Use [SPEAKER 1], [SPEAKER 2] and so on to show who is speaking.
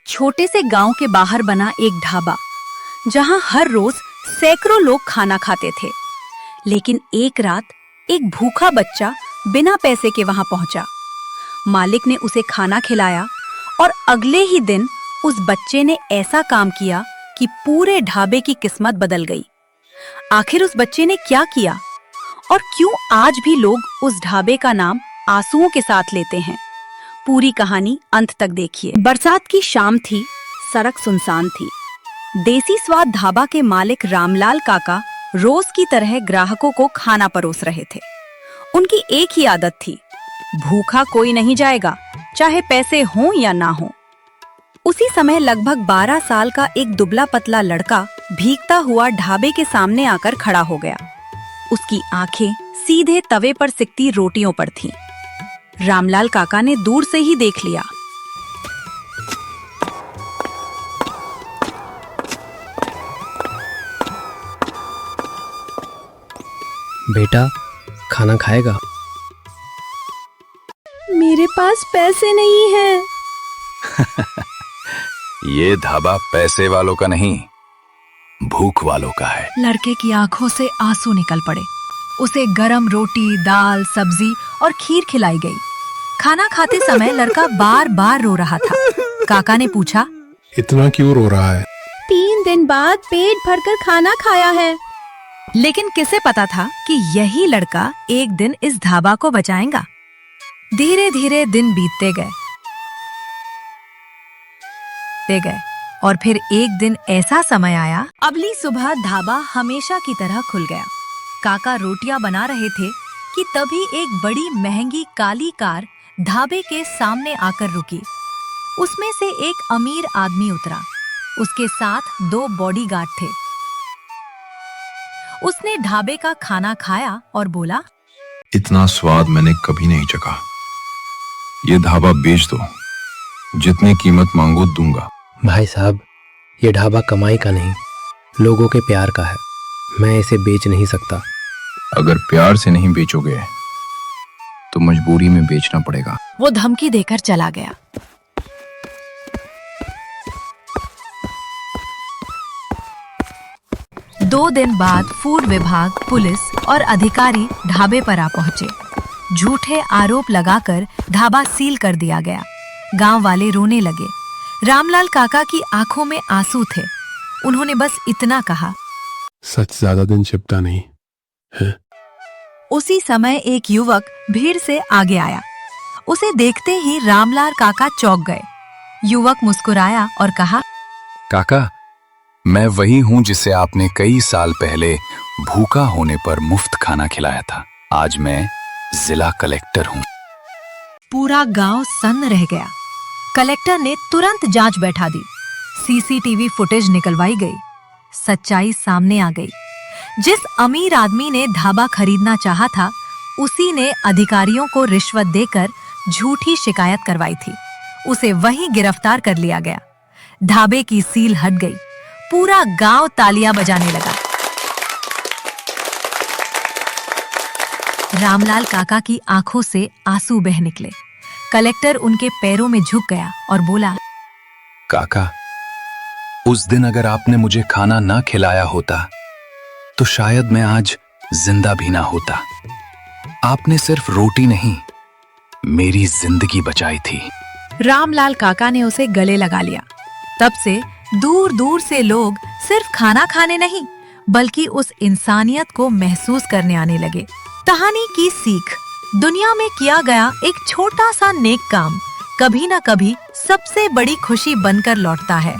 [SPEAKER 1] छोटे से गांव के बाहर बना एक ढाबा, जहां हर रोज सैकड़ों लोग खाना खाते थे। लेकिन एक रात एक भूखा बच्चा बिना पैसे के वहां पहुंचा। मालिक ने उसे खाना खिलाया और अगले ही दिन उस बच्चे ने ऐसा काम किया कि पूरे ढाबे की किस्मत बदल गई। आखिर उस बच्चे ने क्या किया और क्यों आज भी लोग उस ढाबे का नाम आंसुओं के साथ लेते हैं? पूरी कहानी अंत तक देखिए। बरसात की शाम थी, सड़क सुनसान थी। देसी स्वाद ढाबा के मालिक रामलाल काका रोज की तरह ग्राहकों को खाना परोस रहे थे। उनकी एक ही आदत थी, भूखा कोई नहीं जाएगा, चाहे पैसे हों या ना हों। उसी समय लगभग 12 साल का एक दुबला पतला लड़का भीगता हुआ ढाबे के सामने आकर खड़ा हो गया। उसकी आंखें सीधे तवे पर सिकती रोटियों पर थीं। रामलाल काका ने दूर से ही देख लिया।
[SPEAKER 2] बेटा, खाना खाएगा?
[SPEAKER 1] मेरे पास पैसे नहीं हैं।
[SPEAKER 3] ये ढाबा पैसे वालों का नहीं, भूख वालों का है।
[SPEAKER 1] लड़के की आंखों से आंसू निकल पड़े। उसे गरम रोटी, दाल, सब्जी और खीर खिलाई गई। खाना खाते समय लड़का बार बार रो रहा था। काका ने पूछा,
[SPEAKER 4] इतना क्यों रो रहा है?
[SPEAKER 1] 3 दिन बाद पेट भरकर खाना खाया है। लेकिन किसे पता था कि यही लड़का एक दिन इस ढाबा को बचाएगा। धीरे धीरे दिन बीतते गए और फिर एक दिन ऐसा समय आया, अगली सुबह ढाबा हमेशा की तरह खुल गया। काका रोटियां बना रहे थे कि तभी एक बड़ी महंगी काली कार ढाबे के सामने आकर रुकी। उसमें से एक अमीर आदमी उतरा। उसके साथ 2 बॉडीगार्ड थे। उसने ढाबे का खाना खाया और बोला,
[SPEAKER 3] इतना स्वाद मैंने कभी नहीं चखा। ये ढाबा बेच दो, जितनी कीमत मांगो दूंगा।
[SPEAKER 2] भाई साहब, ये ढाबा कमाई का नहीं, लोगों के प्यार का है। मैं इसे बेच नहीं सकता।
[SPEAKER 3] अगर प्यार से नहीं बेचोगे तो मजबूरी में बेचना पड़ेगा।
[SPEAKER 1] वो धमकी देकर चला गया। दो दिन बाद फूड विभाग, पुलिस और अधिकारी ढाबे पर आ पहुंचे। झूठे आरोप लगाकर ढाबा सील कर दिया गया। गांव वाले रोने लगे। रामलाल काका की आंखों में आंसू थे। उन्होंने बस इतना कहा,
[SPEAKER 4] सच ज्यादा दिन छिपता नहीं है।
[SPEAKER 1] उसी समय एक युवक भीड़ से आगे आया। उसे देखते ही रामलाल काका चौंक गए। युवक मुस्कुराया और कहा,
[SPEAKER 3] काका, मैं वही हूँ जिसे आपने कई साल पहले भूखा होने पर मुफ्त खाना खिलाया था। आज मैं जिला कलेक्टर हूँ।
[SPEAKER 1] पूरा गांव सन्न रह गया। कलेक्टर ने तुरंत जांच बैठा दी। सीसीटीवी फुटेज निकलवाई गई। सच्चाई सामने आ गई। जिस अमीर आदमी ने ढाबा खरीदना चाहा था, उसी ने अधिकारियों को रिश्वत देकर झूठी शिकायत करवाई थी। उसे वहीं गिरफ्तार कर लिया गया। ढाबे की सील हट गई। पूरा गांव तालियां बजाने लगा। रामलाल काका की आंखों से आंसू बह निकले। कलेक्टर उनके पैरों में झुक गया और बोला,
[SPEAKER 3] काका, उस दिन अगर आपने मुझे खाना ना खिलाया होता तो शायद मैं आज जिंदा भी ना होता। आपने सिर्फ रोटी नहीं, मेरी जिंदगी बचाई थी।
[SPEAKER 1] रामलाल काका ने उसे गले लगा लिया। तब से दूर दूर से लोग सिर्फ खाना खाने नहीं, बल्कि उस इंसानियत को महसूस करने आने लगे। कहानी की सीख, दुनिया में किया गया एक छोटा सा नेक काम कभी न कभी सबसे बड़ी खुशी बनकर लौटता है।